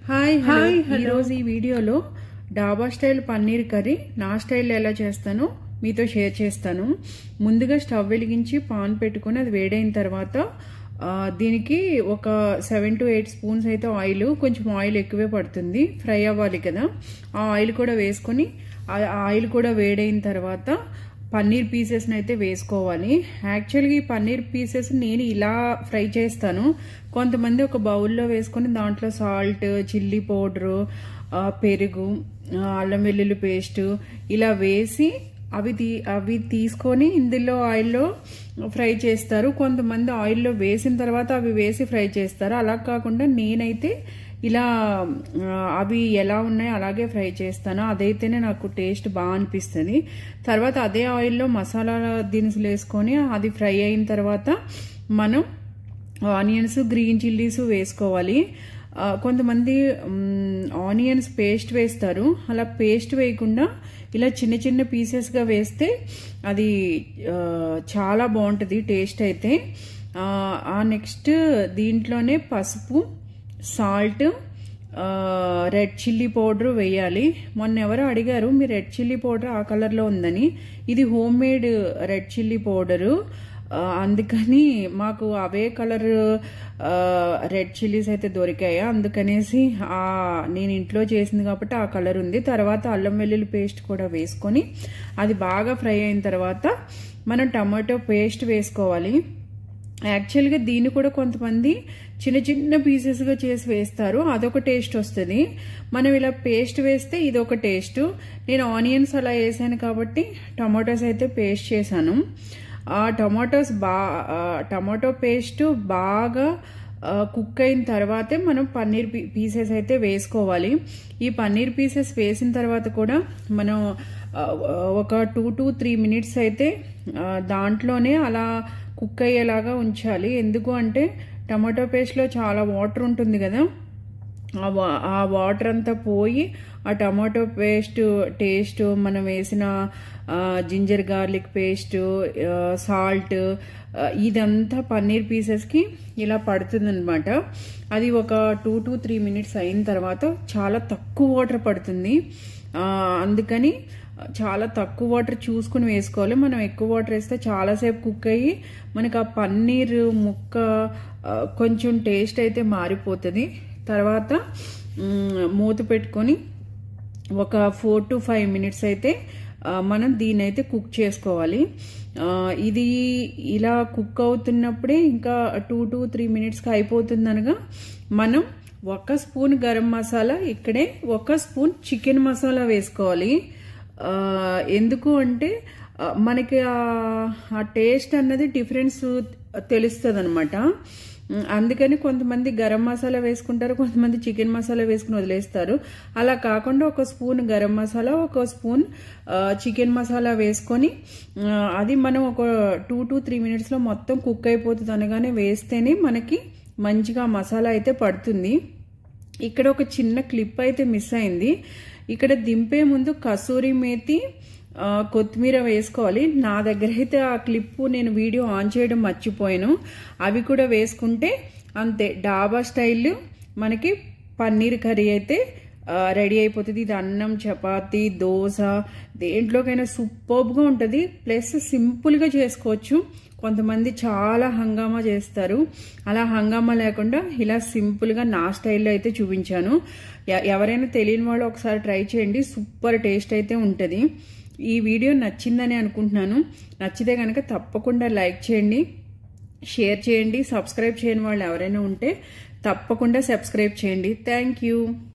Hi ఈ రోజు ఈ వీడియోలో డాబా స్టైల్ పన్నీర్ కర్రీ నా స్టైల్లో ఎలా చేస్తానో మీతో షేర్ చేస్తాను. ముందుగా స్టవ్ వెలిగించి పాన్ పెట్టుకొని అది వేడైన తర్వాత దీనికి ఒక 7 to 8 స్పూన్స్ అయితే ఆయిల్, కొంచెం ఆయిల్ ఎక్కువే పడుతుంది, ఫ్రై అవ్వాలి కదా. ఆ ఆయిల్ కూడా వేసుకొని ఆ ఆయిల్ కూడా వేడైన తర్వాత పన్నీర్ పీసెస్ని అయితే వేసుకోవాలి. యాక్చువల్గా ఈ పన్నీర్ పీసెస్ నేను ఇలా ఫ్రై చేస్తాను. కొంతమంది ఒక బౌల్లో వేసుకొని దాంట్లో సాల్ట్, చిల్లీ పౌడరు, పెరుగు, అల్లం వెల్లుల్లి పేస్ట్ ఇలా వేసి అవి తీసుకొని ఇందులో ఆయిల్లో ఫ్రై చేస్తారు. కొంతమంది ఆయిల్లో వేసిన తర్వాత అవి వేసి ఫ్రై చేస్తారు. అలా కాకుండా నేనైతే ఇలా అవి ఎలా ఉన్నాయో అలాగే ఫ్రై చేస్తాను. అదైతేనే నాకు టేస్ట్ బాగా అనిపిస్తుంది. తర్వాత అదే ఆయిల్లో మసాలా దినుసులు వేసుకొని అది ఫ్రై అయిన తర్వాత మనం ఆనియన్స్, గ్రీన్ చిల్లీస్ వేసుకోవాలి. కొంతమంది ఆనియన్స్ పేస్ట్ వేస్తారు. అలా పేస్ట్ వేయకుండా ఇలా చిన్న చిన్న పీసెస్గా వేస్తే అది చాలా బాగుంటుంది టేస్ట్ అయితే. నెక్స్ట్ దీంట్లోనే పసుపు, సాల్ట్, రెడ్ చిల్లీ పౌడర్ వేయాలి. మొన్న ఎవరో అడిగారు మీరు రెడ్ చిల్లీ పౌడర్ ఆ కలర్లో ఉందని. ఇది home made red chilli powder, అందుకని మాకు అవే కలర్ రెడ్ చిల్లీస్ అయితే దొరికాయి. అందుకనేసి నేను ఇంట్లో చేసింది కాబట్టి ఆ కలర్ ఉంది. తర్వాత అల్లం వెల్లుల్లి పేస్ట్ కూడా వేసుకొని అది బాగా ఫ్రై అయిన తర్వాత మనం టమాటో పేస్ట్ వేసుకోవాలి. యాక్చువల్గా దీన్ని కూడా కొంతమంది చిన్న చిన్న పీసెస్గా చేసి వేస్తారు, అదొక టేస్ట్ వస్తుంది. మనం ఇలా పేస్ట్ వేస్తే ఇదొక టేస్ట్. నేను ఆనియన్స్ అలా వేసాను కాబట్టి టమాటోస్ అయితే పేస్ట్ చేశాను. ఆ టమాటో పేస్ట్ బాగా కుక్ అయిన తర్వాతే మనం పన్నీర్ పీసెస్ అయితే వేసుకోవాలి. ఈ పన్నీర్ పీసెస్ వేసిన తర్వాత కూడా మనం ఒక 2 to 3 minutes అయితే దాంట్లోనే అలా కుక్ అయ్యేలాగా ఉంచాలి. ఎందుకు అంటే టమాటో పేస్ట్లో చాలా వాటర్ ఉంటుంది కదా, ఆ వాటర్ అంతా పోయి ఆ టమాటో పేస్ట్ టేస్ట్, మనం వేసిన జింజర్ గార్లిక్ పేస్ట్, సాల్ట్, ఇదంతా పన్నీర్ పీసెస్కి ఇలా పడుతుంది అనమాట. అది ఒక 2 to 3 minutes అయిన తర్వాత చాలా తక్కువ వాటర్ పడుతుంది. అందుకని చాలా తక్కువ వాటర్ చూసుకుని వేసుకోవాలి. మనం ఎక్కువ వాటర్ వేస్తే చాలాసేపు కుక్ అయ్యి మనకు ఆ పన్నీర్ ముక్క కొంచెం టేస్ట్ అయితే మారిపోతుంది. తర్వాత మూత పెట్టుకొని ఒక 4 to 5 minutes అయితే మనం దీన్ని అయితే కుక్ చేసుకోవాలి. ఇది ఇలా కుక్ అవుతున్నప్పుడే ఇంకా 2 to 3 minutesకి అయిపోతుంది అనగా మనం 1 స్పూన్ గరం మసాలా, ఇక్కడే 1 స్పూన్ చికెన్ మసాలా వేసుకోవాలి. ఎందుకు అంటే మనకి ఆ టేస్ట్ అన్నది డిఫరెన్స్ తెలుస్తుంది అనమాట. అందుకని కొంతమంది గరం మసాలా వేసుకుంటారు, కొంతమంది చికెన్ మసాలా వేసుకుని వదిలేస్తారు. అలా కాకుండా 1 spoon garam masala, 1 spoon chicken masala వేసుకొని అది మనం ఒక 2 to 3 minutesలో మొత్తం కుక్ అయిపోతుంది అనగానే వేస్తేనే మనకి మంచిగా మసాలా అయితే పడుతుంది. ఇక్కడ ఒక చిన్న క్లిప్ అయితే మిస్ అయింది. ఇక్కడ దింపే ముందు కసూరి మేతి, కొత్తిమీర వేసుకోవాలి. నా దగ్గర అయితే ఆ క్లిప్పు నేను వీడియో ఆన్ చేయడం మర్చిపోయాను. అవి కూడా వేసుకుంటే అంతే, డాబా స్టైల్ మనకి పన్నీర్ కర్రీ అయితే రెడీ అయిపోతుంది. ఇది అన్నం, చపాతి, దోశ దేంట్లోకైనా సూపర్గా ఉంటుంది. ప్లస్ సింపుల్గా చేసుకోవచ్చు. కొంతమంది చాలా హంగామా చేస్తారు, అలా హంగామా లేకుండా ఇలా సింపుల్గా నా స్టైల్లో అయితే చూపించాను. ఎవరైనా తెలియని వాళ్ళు ఒకసారి ట్రై చేయండి, సూపర్ టేస్ట్ అయితే ఉంటుంది. ఈ వీడియో నచ్చిందని అనుకుంటున్నాను. నచ్చితే కనుక తప్పకుండా లైక్ చేయండి, షేర్ చేయండి. సబ్స్క్రైబ్ చేయని వాళ్ళు ఎవరైనా ఉంటే తప్పకుండా సబ్స్క్రైబ్ చేయండి. Thank you.